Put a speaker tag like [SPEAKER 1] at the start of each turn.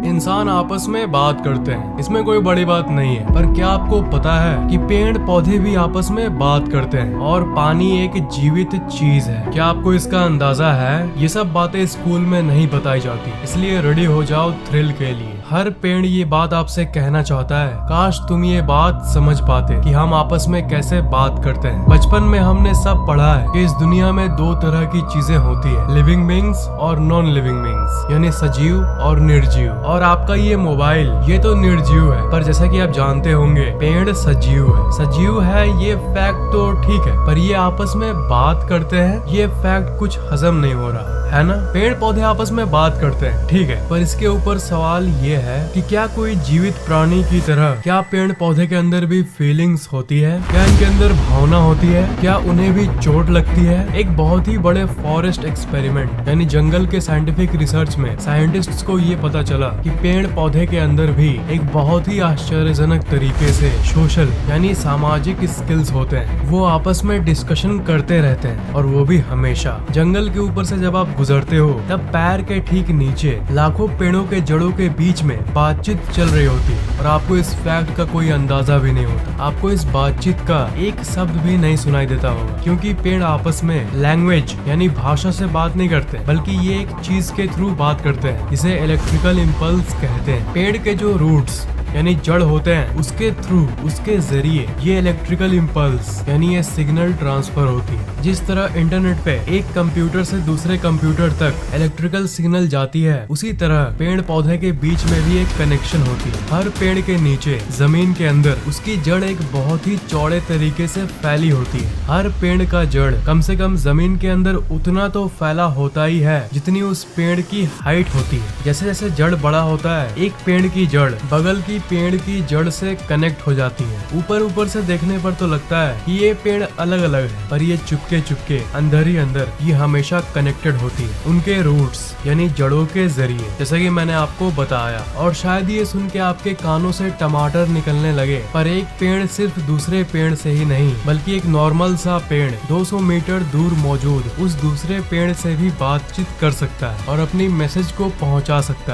[SPEAKER 1] इंसान आपस में बात करते हैं, इसमें कोई बड़ी बात नहीं है। पर क्या आपको पता है कि पेड़ पौधे भी आपस में बात करते हैं और पानी एक जीवित चीज है? क्या आपको इसका अंदाजा है? ये सब बातें स्कूल में नहीं बताई जाती, इसलिए रेडी हो जाओ थ्रिल के लिए। हर पेड़ ये बात आपसे कहना चाहता है, काश तुम ये बात समझ पाते कि हम आपस में कैसे बात करते हैं। बचपन में हमने सब पढ़ा है कि इस दुनिया में दो तरह की चीजें होती है, लिविंग बीइंग्स और नॉन लिविंग बीइंग्स, यानी सजीव और निर्जीव। और आपका ये मोबाइल ये तो निर्जीव है, पर जैसा कि आप जानते होंगे पेड़ सजीव है। सजीव है ये फैक्ट तो ठीक है, पर ये आपस में बात करते हैं ये फैक्ट कुछ हजम नहीं हो रहा है ना। पेड़ पौधे आपस में बात करते हैं ठीक है, पर इसके ऊपर सवाल ये है कि क्या कोई जीवित प्राणी की तरह क्या पेड़ पौधे के अंदर भी फीलिंग्स होती है? क्या इनके अंदर भावना होती है? क्या उन्हें भी चोट लगती है? एक बहुत ही बड़े फॉरेस्ट एक्सपेरिमेंट यानी जंगल के साइंटिफिक रिसर्च में साइंटिस्ट्स को ये पता चला कि पेड़ पौधे के अंदर भी एक बहुत ही आश्चर्यजनक तरीके से सोशल यानी सामाजिक स्किल्स होते हैं। वो आपस में डिस्कशन करते रहते हैं और वो भी हमेशा। जंगल के ऊपर से जब आप गुजरते हो तब पैर के ठीक नीचे लाखों पेड़ों के जड़ों के बीच में बातचीत चल रही होती है और आपको इस फैक्ट का कोई अंदाजा भी नहीं होता। आपको इस बातचीत का एक शब्द भी नहीं सुनाई देता होगा, क्योंकि पेड़ आपस में लैंग्वेज यानी भाषा से बात नहीं करते, बल्कि ये एक चीज के थ्रू बात करते हैं जिसे इलेक्ट्रिकल इम्पल्स कहते हैं। पेड़ के जो रूट्स यानी जड़ होते हैं उसके थ्रू उसके जरिए ये इलेक्ट्रिकल इम्पल्स यानी ये सिग्नल ट्रांसफर होती है। जिस तरह इंटरनेट पे एक कंप्यूटर से दूसरे कंप्यूटर तक इलेक्ट्रिकल सिग्नल जाती है, उसी तरह पेड़ पौधे के बीच में भी एक कनेक्शन होती है। हर पेड़ के नीचे जमीन के अंदर उसकी जड़ एक बहुत ही चौड़े तरीके से फैली होती है। हर पेड़ का जड़ कम से कम जमीन के अंदर उतना तो फैला होता ही है जितनी उस पेड़ की हाइट होती है। जैसे जैसे जड़ बड़ा होता है, एक पेड़ की जड़ बगल की पेड़ की जड़ से कनेक्ट हो जाती है। ऊपर से देखने पर तो लगता है कि ये पेड़ अलग अलग है, पर ये चुपके चुपके अंदर ही अंदर ये हमेशा कनेक्टेड होती है उनके रूट्स यानी जड़ों के जरिए, जैसा कि मैंने आपको बताया। और शायद ये सुन के आपके कानों से टमाटर निकलने लगे, पर एक पेड़ सिर्फ दूसरे पेड़ से ही नहीं बल्कि एक नॉर्मल सा पेड़ 200 मीटर दूर मौजूद उस दूसरे पेड़ से भी बातचीत कर सकता है और अपनी मैसेज को पहुंचा सकता है।